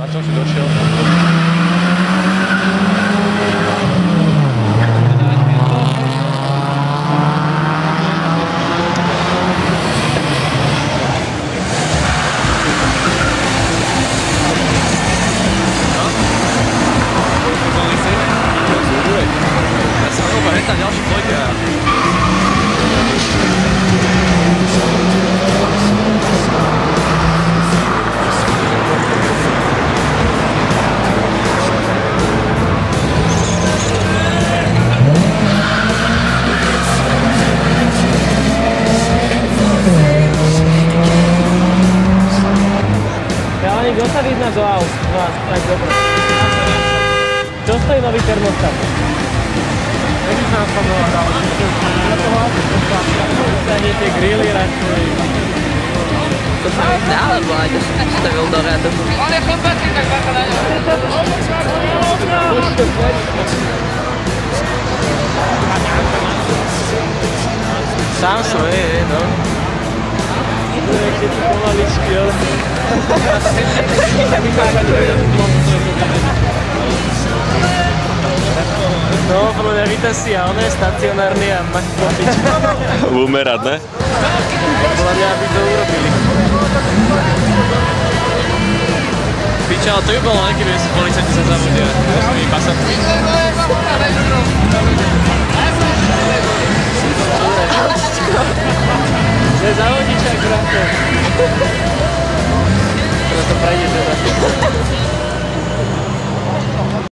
Na čom si došiel? Ďalší pôjde. Chalani, kto sa vyzná do aut? Vás, tak dobre. Čo stojí nový termostat? Nevyznám sa do aut, ale Ani tie grily radšej. To sa mi zdá, alebo aj to som nastavil do radu. On je chlpačí, tak bacha na ňo. Sám svoje, no. Keď tu pomaličky, ale... No, podľa mňa víta si a on je stacionárny a máš popič. umerať, ne? Podľa mňa by to urobili. Piče, ale to by bolo nekedy, že si policajti sa zabudia. To sú mi pasatky.